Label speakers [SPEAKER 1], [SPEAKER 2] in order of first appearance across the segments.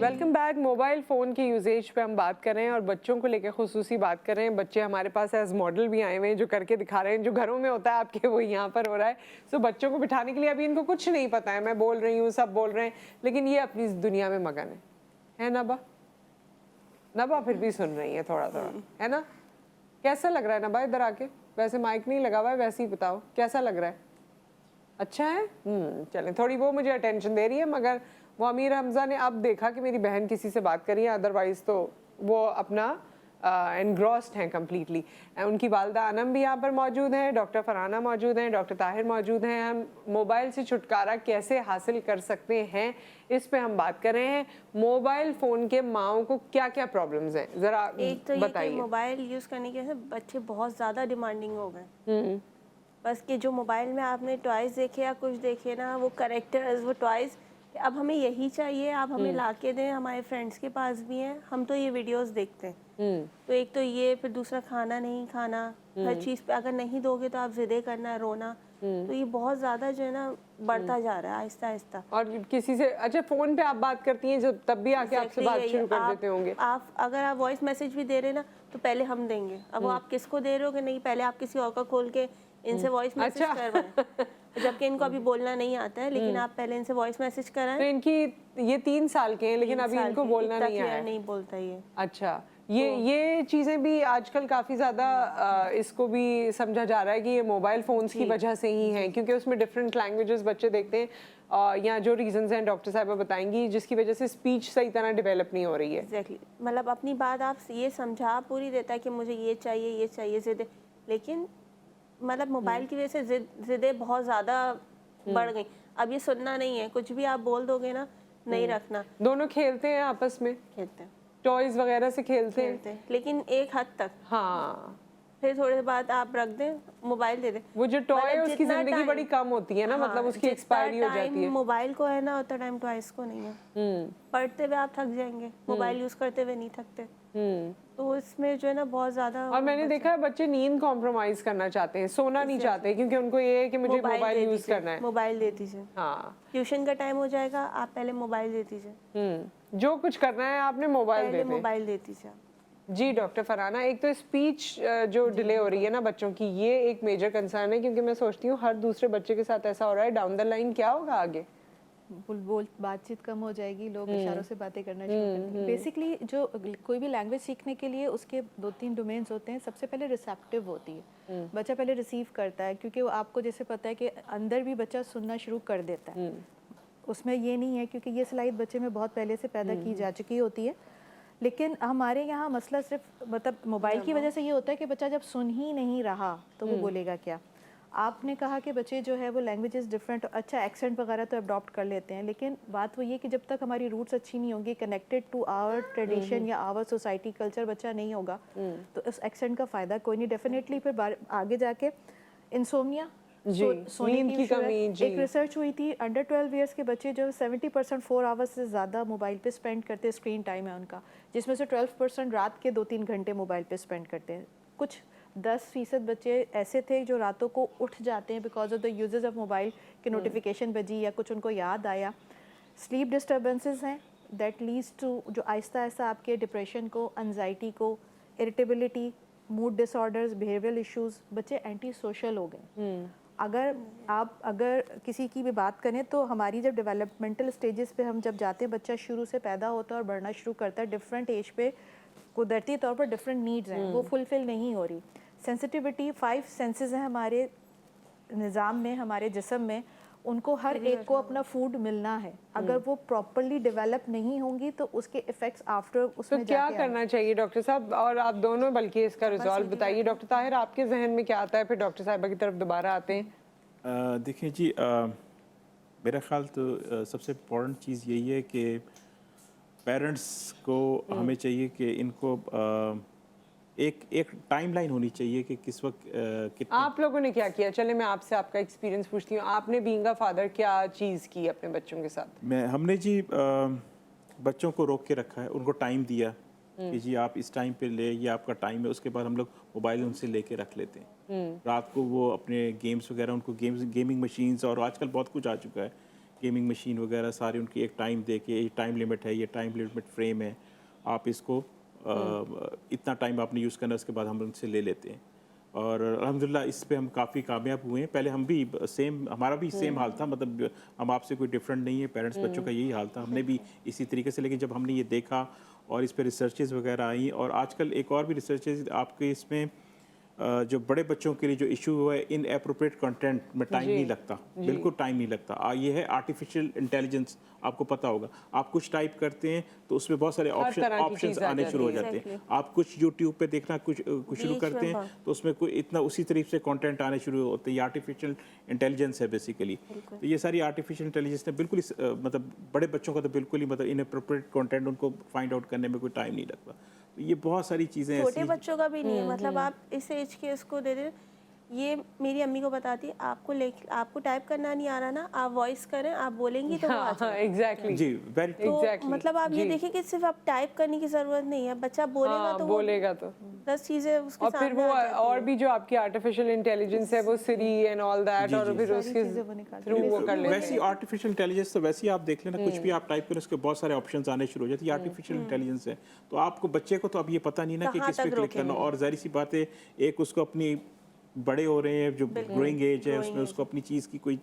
[SPEAKER 1] Welcome back. Mobile phone کے usage پہ ہم بات کر رہے ہیں اور بچوں کو لے کے خصوصی بات کر رہے ہیں. بچے ہمارے پاس ایز ماڈل بھی آئے ہوئے ہیں جو کر کے دکھا رہے ہیں. جو گھروں میں ہوتا ہے آپ کے وہ یہاں پر ہو رہا ہے. سو بچوں کو بٹھانے کے لیے ابھی ان کو کچھ نہیں پتا ہے. میں بول رہی ہوں, سب بول رہے ہیں, لیکن یہ اپنی دنیا میں مگن ہے نبا. نبا پھر بھی سن رہی ہے تھوڑا تھوڑا, ہے نا. کیسا لگ رہا ہے نبا ادھر آ کے؟ ویسے مائک نہیں لگا ہوا ہے, ویسے ہی بتاؤ کیسا لگ رہا ہے. اچھا ہے. چلیں, تھوڑی وہ مجھے اٹینشن دے رہی ہے, مگر وہ امیر حمزہ نے اب دیکھا کہ میری بہن کسی سے بات کر رہی ہے, ادروائز تو وہ اپنا انگراسڈ ہیں کمپلیٹلی. ان کی والدہ انم بھی یہاں پر موجود ہیں, ڈاکٹر فرحانہ موجود ہیں, ڈاکٹر طاہر موجود ہیں. ہم موبائل سے چھٹکارا کیسے حاصل کر سکتے ہیں اس پہ ہم بات کر رہے ہیں. موبائل فون کے ماؤں کو کیا کیا پرابلمز ہیں ذرا
[SPEAKER 2] ایک تو یہ کہ
[SPEAKER 1] بتائیے.
[SPEAKER 2] موبائل یوز کرنے کی وجہ سے بچے بہت زیادہ ڈیمانڈنگ ہو گئے. بس کہ جو موبائل میں آپ نے ٹوائز دیکھے یا کچھ دیکھے نا, وہ کریکٹرز, وہ ٹوائز, اب ہمیں یہی چاہیے, آپ ہمیں لا کے دیں. ہمارے فرینڈس کے پاس بھی ہیں, ہم تو یہ ویڈیوز دیکھتے ہیں. تو ایک تو یہ, پھر دوسرا کھانا نہیں کھانا, ہر چیز پہ اگر نہیں دو گے تو آپ ضدیں کرنا, رونا. تو یہ بہت زیادہ جو ہے نا بڑھتا جا رہا ہے آہستہ آہستہ.
[SPEAKER 1] اور کسی سے اچھا فون پہ آپ بات کرتی ہیں جب, تب بھی آ کے آپ سے بات شروع کر دیتے ہوں گے.
[SPEAKER 2] آپ اگر آپ وائس میسج بھی دے رہے ہیں نا تو پہلے ہم دیں گے. اب وہ آپ کس کو دے رہے ہو کہ نہیں, پہلے آپ کسی اور کا کھول کے ان سے وائس میسج کروائیں, جبکہ ان کو ابھی بولنا نہیں آتا ہے, لیکن آپ پہلے ان سے وائس میسج کرائیں.
[SPEAKER 1] تو ان کی یہ 3 سال کے ہیں لیکن ابھی ان کو بولنا نہیں آیا ہے.
[SPEAKER 2] نہیں بولتا یہ.
[SPEAKER 1] اچھا, یہ چیزیں بھی آج کل کافی زیادہ اس کو بھی سمجھا جا رہا ہے کہ یہ موبائل فونز کی وجہ سے ہی ہیں, کیونکہ اس میں ڈفرینٹ لینگویجز بچے دیکھتے ہیں, یا جو ریزنز ہیں ڈاکٹر صاحبہ بتائیں گی, جس کی وجہ سے اسپیچ صحیح طرح ڈیولپ نہیں ہو رہی ہے.
[SPEAKER 2] ایگزیکٹلی, مطلب اپنی بات آپ یہ سمجھا پوری دیتا ہے کہ مجھے یہ چاہیے, یہ چاہیے, ضد, لیکن مطلب موبائل کی وجہ سے ضدیں بہت زیادہ بڑھ گئیں. اب یہ سننا نہیں ہے, کچھ بھی آپ بول دو گے نا, نہیں رکھنا.
[SPEAKER 1] دونوں کھیلتے ہیں آپس میں,
[SPEAKER 2] کھیلتے ہیں,
[SPEAKER 1] ٹوائز وغیرہ سے کھیلتے ہیں,
[SPEAKER 2] لیکن ایک حد تک.
[SPEAKER 1] ہاں,
[SPEAKER 2] پھر تھوڑے بعد آپ رکھ دیں, موبائل دے دیں.
[SPEAKER 1] وہ جو ٹوائے اس کی زندگی بڑی کم ہوتی ہے نا, مطلب اس کی ایکسپائری ہو جاتی ہے.
[SPEAKER 2] موبائل کو ہے نا اتنا ٹائم ٹوائس کو نہیں ہے. پڑھتے ہوئے آپ تھک جائیں گے, موبائل یوز کرتے ہوئے نہیں تھکتے. تو اس میں جو ہے نا بہت زیادہ.
[SPEAKER 1] اور میں نے دیکھا ہے بچے نیند کمپرومائز کرنا چاہتے ہیں, سونا نہیں چاہتے, کیونکہ ان کو یہ ہے کہ مجھے موبائل یوز کرنا ہے.
[SPEAKER 2] موبائل دے دیجیے.
[SPEAKER 1] ہاں,
[SPEAKER 2] ٹیوشن کا ٹائم ہو جائے گا, آپ پہلے موبائل دے دیجیے.
[SPEAKER 1] جو کچھ کرنا ہے آپ نے موبائل دے دیں.
[SPEAKER 2] پہلے موبائل دے دیجیے.
[SPEAKER 1] جی ڈاکٹر فرحانہ, ایک تو اسپیچ جو ڈیلے ہو رہی ہے نا بچوں کی, یہ ایک میجر کنسرن ہے, کیونکہ میں سوچتی ہوں ہر دوسرے بچے کے ساتھ ایسا ہو رہا ہے. ڈاؤن دا لائن کیا ہوگا آگے؟
[SPEAKER 3] بات چیت کم ہو جائے گی, لوگ اشاروں سے باتیں کرنا شروع کریں گے. بیسکلی جو کوئی بھی لینگویج سیکھنے کے لیے اس کے 2-3 ڈومینز ہوتے ہیں. سب سے پہلے ریسیپٹیو ہوتی ہے, بچہ پہلے ریسیو کرتا ہے, کیونکہ وہ آپ کو جیسے پتہ ہے کہ اندر بھی بچہ سننا شروع کر دیتا ہے. اس میں یہ نہیں ہے, کیونکہ یہ صلاحیت بچے میں بہت پہلے سے پیدا کی جا چکی ہوتی ہے. لیکن ہمارے یہاں مسئلہ صرف مطلب موبائل کی وجہ سے یہ ہوتا ہے کہ بچہ جب سن ہی نہیں رہا تو وہ بولے گا کیا. آپ نے کہا کہ بچے جو ہے وہ لینگویجز ڈفرینٹ, اچھا ایکسنٹ وغیرہ تو اڈاپٹ کر لیتے ہیں, لیکن بات وہ یہ کہ جب تک ہماری روٹس اچھی نہیں ہوں گی, کنیکٹڈ ٹو آور ٹریڈیشن یا آور سوسائٹی کلچر بچہ نہیں ہوگا, تو اس ایکسنٹ کا فائدہ کوئی نہیں. ڈیفینیٹلی پھر آگے جا کے انسومنیا, سونے کی کمی. ایک ریسرچ ہوئی تھی, انڈر 12 ایئرس کے بچے جو 70% 4 آورس سے زیادہ موبائل پہ اسپینڈ کرتے, اسکرین ٹائم ہے ان کا, جس میں سے 12% رات کے 2-3 گھنٹے موبائل پہ اسپینڈ کرتے ہیں. کچھ 10% بچے ایسے تھے جو راتوں کو اٹھ جاتے ہیں because of the uses of mobile, کہ نوٹیفیکیشن بجی یا کچھ ان کو یاد آیا. سلیپ ڈسٹربنسز ہیں دیٹ لیڈس ٹو, جو آہستہ آہستہ آپ کے ڈپریشن کو, انزائٹی کو, اریٹیبلٹی, موڈ ڈس آرڈرز, بیہیویئرل ایشوز. بچے اینٹی سوشل ہو گئے. اگر کسی کی بھی بات کریں تو ہماری جب ڈیولپمنٹل اسٹیجز پہ ہم جب جاتے ہیں, بچہ شروع سے پیدا ہوتا ہے اور بڑھنا شروع کرتا ہے, ڈفرینٹ ایج پہ قدرتی طور پر ڈفرینٹ نیڈز ہیں, وہ فلفل نہیں ہو رہی. سینسٹیوٹی 5 سینسز ہیں ہمارے نظام میں, ہمارے جسم میں, ان کو ہر ایک کو اپنا فوڈ ملنا ہے. اگر وہ پراپرلی ڈیولپ نہیں ہوں گی تو اس کے افیکٹس آفٹر اس میں
[SPEAKER 1] کیا کرنا چاہیے ڈاکٹر صاحب, اور آپ دونوں بلکہ اس کا ریزالو بتائیے. ڈاکٹر طاہر, آپ کے ذہن میں کیا آتا ہے, پھر ڈاکٹر صاحبہ کی طرف دوبارہ آتے ہیں.
[SPEAKER 4] دیکھیں جی, میرا خیال تو سب سے امپورٹنٹ چیز یہی ہے کہ پیرنٹس کو ہمیں چاہیے کہ ان کو ایک ٹائم لائن ہونی چاہیے کہ کس وقت
[SPEAKER 1] آپ لوگوں نے کیا کیا. چلے میں آپ سے آپ کا ایکسپیرینس پوچھتی ہوں, آپ نے بینگ اے فادر کیا چیز کی اپنے بچوں کے ساتھ؟
[SPEAKER 4] ہم نے جی بچوں کو روک کے رکھا ہے, ان کو ٹائم دیا کہ جی آپ اس ٹائم پہ لے, یہ آپ کا ٹائم ہے. اس کے بعد ہم لوگ موبائل ان سے لے کے رکھ لیتے ہیں. رات کو وہ اپنے گیمز وغیرہ, ان کو گیمنگ مشینز, اور آج کل بہت کچھ آ چکا ہے गेमिंग मशीन वगैरह सारे उनकी एक टाइम दे के, ये टाइम लिमिट है, ये टाइम लिमिट फ्रेम है, आप इसको इतना टाइम आपने यूज़ करना, उसके बाद हम उनसे ले लेते हैं। और अल्हम्दुलिल्लाह इस पे हम काफ़ी कामयाब हुए हैं। पहले हम भी सेम, हमारा भी सेम हाल था, मतलब हम आपसे कोई डिफरेंट नहीं है, पेरेंट्स बच्चों का यही हाल था, हमने भी इसी तरीके से। लेकिन जब हमने ये देखा और इस पे रिसर्चेज वगैरह आई, और आजकल एक और भी रिसर्चेज आपके इसमें जो बड़े बच्चों के लिए जो इशू हुआ है, इन एप्रोप्रिएट कंटेंट में टाइम नहीं लगता, बिल्कुल टाइम नहीं लगता। ये है आर्टिफिशियल इंटेलिजेंस, आपको पता होगा, आप कुछ टाइप करते हैं तो उसमें बहुत सारे ऑप्शंस आने शुरू हो जाते हैं। आप कुछ यूट्यूब पे देखना कुछ शुरू करते हैं तो उसमें कोई इतना उसी तरीके से कंटेंट आने शुरू होते हैं। ये आर्टिफिशियल इंटेलिजेंस है बेसिकली। तो ये सारी आर्टिफिशियल इंटेलिजेंस ने बिल्कुल मतलब बड़े बच्चों का तो बिल्कुल ही मतलब इनएप्रोप्रिएट कंटेंट उनको फाइंड आउट करने में कोई टाइम नहीं लगता। तो ये बहुत सारी चीज़ें
[SPEAKER 2] छोटे बच्चों का भी नहीं है, मतलब आप इस एज के उसको दे दे। ये मेरी अम्मी को बताती है, आपको टाइप करना नहीं आ रहा ना, आप वॉइस करें, आप बोलेंगी तो वो आ जाएगा।
[SPEAKER 1] एग्जैक्टली
[SPEAKER 4] जी वेरी
[SPEAKER 2] तो मतलब आप ये देखिए कि सिर्फ आप टाइप करने की जरूरत नहीं है, बच्चा बोलेगा तो
[SPEAKER 1] बोलेगा तो
[SPEAKER 2] 10 चीजें उसके
[SPEAKER 1] और फिर
[SPEAKER 2] सामने
[SPEAKER 1] वो
[SPEAKER 2] आ जाती
[SPEAKER 1] और भी जो आपकी आर्टिफिशियल इंटेलिजेंस है वो सिरी एंड ऑल दैट, और फिर उसके थ्रू वो कर लेते
[SPEAKER 4] वैसी आर्टिफिशियल इंटेलिजेंस तो वैसे ही आप देख लेना, कुछ भी आप टाइप करें उसके बहुत सारे ऑप्शंस आने शुरू हो जाते हैं। आर्टिफिशियल इंटेलिजेंस है तो आपको बच्चे को तो अब ये पता नहीं ना कि किस पे क्लिक करना। और जाहिर सी बात है, एक उसको अपनी बड़े हो रहे हैं, जो ग्रोइंग एज है, उसमें उसको अपनी चीज़ की कोई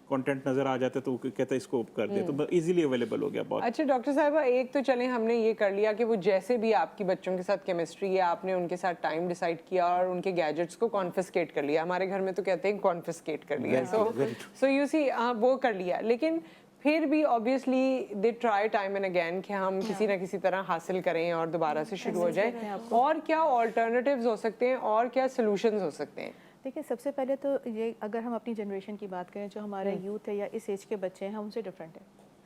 [SPEAKER 4] कंटेंट नज़र आ जाता है तो वो कहता है इसको कर दे, तो इजीली अवेलेबल हो गया बहुत।
[SPEAKER 1] अच्छा डॉक्टर साहिबा, एक तो चले हमने ये कर लिया कि वो जैसे भी आपकी बच्चों के साथ केमिस्ट्री है, आपने उनके साथ टाइम डिसाइड किया और उनके गैजेट्स को कॉन्फिस्केट कर लिया। हमारे घर में तो कहते हैं कॉन्फिस्केट कर लिया। सो यू सी वो कर लिया, लेकिन फिर भी obviously they try time and again कि हम किसी ना किसी तरह हासिल करें और दोबारा से शुरू हो जाए। और क्या ऑल्टरनेटिव्स हो सकते हैं और क्या सोल्यूशंस हो सकते हैं?
[SPEAKER 3] देखिए, सबसे पहले तो ये, अगर हम अपनी जनरेशन की बात करें, जो हमारा यूथ है या इस एज के बच्चे हैं, उनसे डिफरेंट है।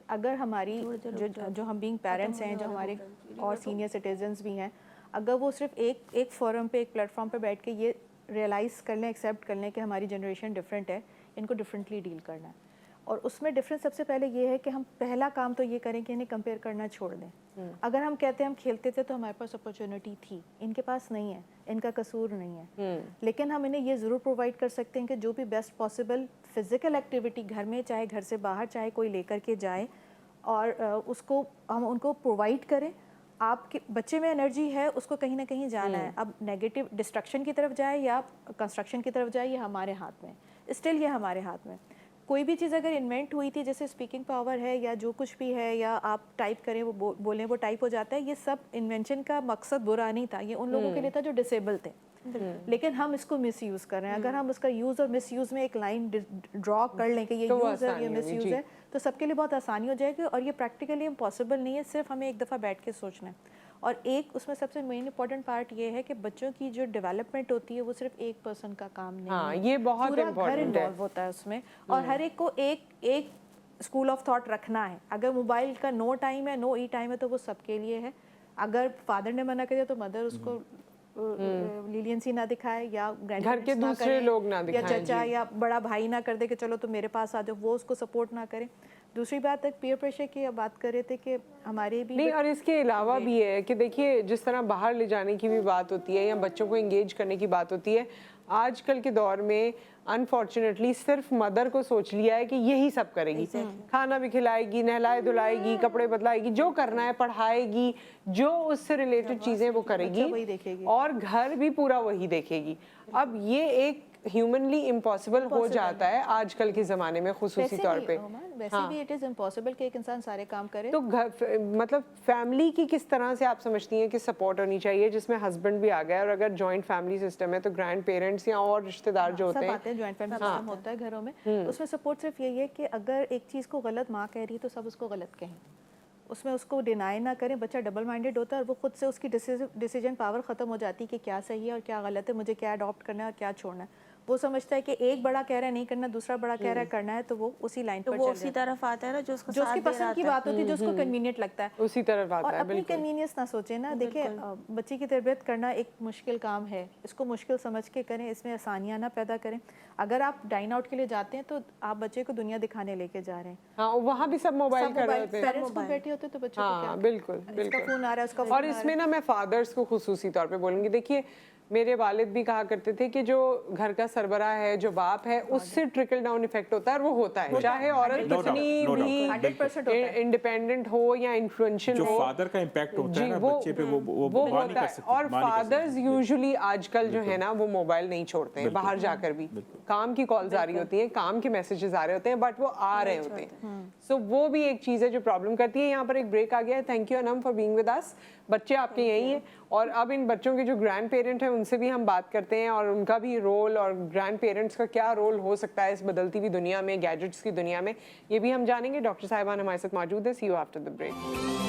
[SPEAKER 3] अगर हमारी जो हम बीइंग पेरेंट्स हैं, जो हमारे और सीनियर सिटीजन्स भी हैं, अगर वो सिर्फ एक फोरम पे, एक प्लेटफॉर्म पे बैठ के ये रियलाइज़ कर लें, एक्सेप्ट कर लें कि हमारी जनरेशन डिफरेंट है, इनको डिफरेंटली डील करना है। और उसमें डिफरेंस सबसे पहले ये है कि हम पहला काम तो ये करें कि इन्हें कंपेयर करना छोड़ दें। अगर हम कहते हैं हम खेलते थे तो हमारे पास अपॉर्चुनिटी थी, इनके पास नहीं है, इनका कसूर नहीं है, लेकिन हम इन्हें ये ज़रूर प्रोवाइड कर सकते हैं कि जो भी बेस्ट पॉसिबल फिज़िकल एक्टिविटी घर में, चाहे घर से बाहर, चाहे कोई लेकर के जाए, और उसको हम उनको प्रोवाइड करें। आपके बच्चे में एनर्जी है, उसको कहीं ना कहीं जाना है। अब नेगेटिव डिस्ट्रक्शन की तरफ जाए या कंस्ट्रक्शन की तरफ जाए, ये हमारे हाथ में, स्टिल ये हमारे हाथ में। कोई भी चीज़ अगर इन्वेंट हुई थी, जैसे स्पीकिंग पावर है या जो कुछ भी है, या आप टाइप करें वो बोलें वो टाइप हो जाता है, ये सब इन्वेंशन का मकसद बुरा नहीं था, ये उन लोगों के लिए था जो डिसेबल थे। लेकिन हम इसको मिस यूज़ कर रहे हैं। अगर हम उसका यूज़ और मिस यूज़ में एक लाइन ड्रॉ कर लें कि ये यूज़ है, ये मिस यूज़ है, तो सबके लिए बहुत आसानी हो जाएगी। और ये प्रैक्टिकली इम्पॉसिबल नहीं है, सिर्फ हमें एक दफ़ा बैठ के सोचना है। और एक उसमें सबसे मेन इंपॉर्टेंट पार्ट ये है कि बच्चों की जो डेवलपमेंट होती है वो सिर्फ एक पर्सन का काम नहीं है,
[SPEAKER 1] ये बहुत
[SPEAKER 3] पूरा घर
[SPEAKER 1] इम्पोर्टेंट है।
[SPEAKER 3] इन्वॉल्व होता है उसमें, और हर एक को एक स्कूल ऑफ थॉट रखना है। अगर मोबाइल का नो टाइम है, नो ई टाइम है, तो वो सबके लिए है। अगर फादर ने मना कर दिया तो मदर उसको लीलियंसी ना दिखाए, या
[SPEAKER 1] घर के दूसरे लोग ना
[SPEAKER 3] या
[SPEAKER 1] दिखाएं,
[SPEAKER 3] चचा या बड़ा भाई ना कर दे कि चलो तुम मेरे पास आ जाओ, वो उसको सपोर्ट ना करें। दूसरी बात है पीयर प्रेशर की, अब बात कर रहे थे कि हमारे भी
[SPEAKER 1] नहीं, और इसके अलावा भी है कि देखिए, जिस तरह बाहर ले जाने की भी बात होती है या बच्चों को एंगेज करने की बात होती है, आजकल के दौर में अनफॉर्चुनेटली सिर्फ मदर को सोच लिया है कि यही सब करेगी। खाना भी खिलाएगी, नहलाए धुलाएगी, कपड़े बदलाएगी, जो करना है, पढ़ाएगी, जो उससे रिलेटेड चीज़ें वो करेगी, और घर भी पूरा वही देखेगी। अब ये एक ह्यूमनली इम्पॉसिबल हो जाता है आजकल के ज़माने में, खुसूसी तौर पे।
[SPEAKER 3] वैसे भी इट इज़ इम्पॉसिबल कि एक इंसान सारे काम करे।
[SPEAKER 1] तो घर मतलब फैमिली की किस तरह से आप समझती हैं कि सपोर्ट होनी चाहिए, जिसमें हस्बैंड भी आ गया, और अगर जॉइंट फैमिली सिस्टम है तो ग्रैंड पेरेंट्स या और रिश्तेदार जो होते हैं,
[SPEAKER 3] जॉइंट फैमिली सिस्टम होता है घरों में, उसमें सपोर्ट सिर्फ यही है कि अगर एक चीज़ को गलत माँ कह रही है तो सब उसको गलत कहें, उसमें उसको डिनाई ना करें। बच्चा डबल माइंडेड होता है और वो खुद से उसकी डिसीजन पावर ख़त्म हो जाती है कि क्या सही है और क्या गलत है, मुझे क्या अडॉप्ट करना है और क्या छोड़ना है। वो समझता है कि एक बड़ा कह रहा है नहीं करना, दूसरा बड़ा कह रहा है करना है, तो वो उसी लाइन पर चल रहा है।
[SPEAKER 2] उसी तरफ आता है ना जो उसको
[SPEAKER 3] उसकी पसंद की बात होती है, जो उसको कन्वीनियंट लगता है,
[SPEAKER 1] उसी तरफ आता
[SPEAKER 3] और
[SPEAKER 1] है।
[SPEAKER 3] अपनी कन्वीनियंस ना सोचे ना। देखिए, बच्चे की तरबियत करना एक मुश्किल काम है, इसको मुश्किल समझ के करें, इसमें आसानियाँ ना पैदा करें। अगर आप डाइन आउट के लिए जाते हैं तो आप बच्चे को दुनिया दिखाने लेके जा रहे हैं।
[SPEAKER 1] हाँ, वहाँ भी सब मोबाइल कर रहे होते हैं,
[SPEAKER 3] पेरेंट्स को बैठे होते तो बच्चों को क्या,
[SPEAKER 1] बिल्कुल
[SPEAKER 3] इसका फोन आ रहा है, उसका
[SPEAKER 1] और इसमें ना मैं फादर्स को खुसूसी तौर पे बोलूँगी, देखिए मेरे वालिद भी कहा करते थे कि जो घर का सरबराह है, जो बाप है, उससे ट्रिकल डाउन इफेक्ट होता है, और वो होता है, चाहे औरत
[SPEAKER 4] No doubt,
[SPEAKER 1] कितनी
[SPEAKER 4] no doubt,
[SPEAKER 1] भी
[SPEAKER 3] 100% होता है।
[SPEAKER 1] इंडिपेंडेंट हो या इन्फ्लुएंशियल
[SPEAKER 4] जो
[SPEAKER 1] हो,
[SPEAKER 4] फादर का इम्पैक्ट होता
[SPEAKER 1] जी
[SPEAKER 4] है ना
[SPEAKER 1] वो
[SPEAKER 4] बच्चे पे, वो
[SPEAKER 1] वो
[SPEAKER 4] मां नहीं
[SPEAKER 1] होता
[SPEAKER 4] कर
[SPEAKER 1] है।
[SPEAKER 4] सकती,
[SPEAKER 1] और
[SPEAKER 4] मां नहीं कर
[SPEAKER 1] फादर्स
[SPEAKER 4] सकती।
[SPEAKER 1] यूजुअली आजकल जो है ना वो मोबाइल नहीं छोड़ते हैं, बाहर जाकर भी काम की कॉल्स आ रही होती हैं, काम के मैसेजेस आ रहे होते हैं, बट वो आ रहे होते हैं। सो वो भी एक चीज़ है जो प्रॉब्लम करती है। यहाँ पर एक ब्रेक आ गया है। Thank you Anam for being with us. बच्चे आपके यही हैं, और अब इन बच्चों के जो ग्रैंड पेरेंट हैं उनसे भी हम बात करते हैं, और उनका भी रोल और ग्रैंड पेरेंट्स का क्या रोल हो सकता है इस बदलती हुई दुनिया में, गैजेट्स की दुनिया में, ये भी हम जानेंगे। डॉक्टर साहिबान हमारे साथ मौजूद है। सी यू आफ्टर द ब्रेक।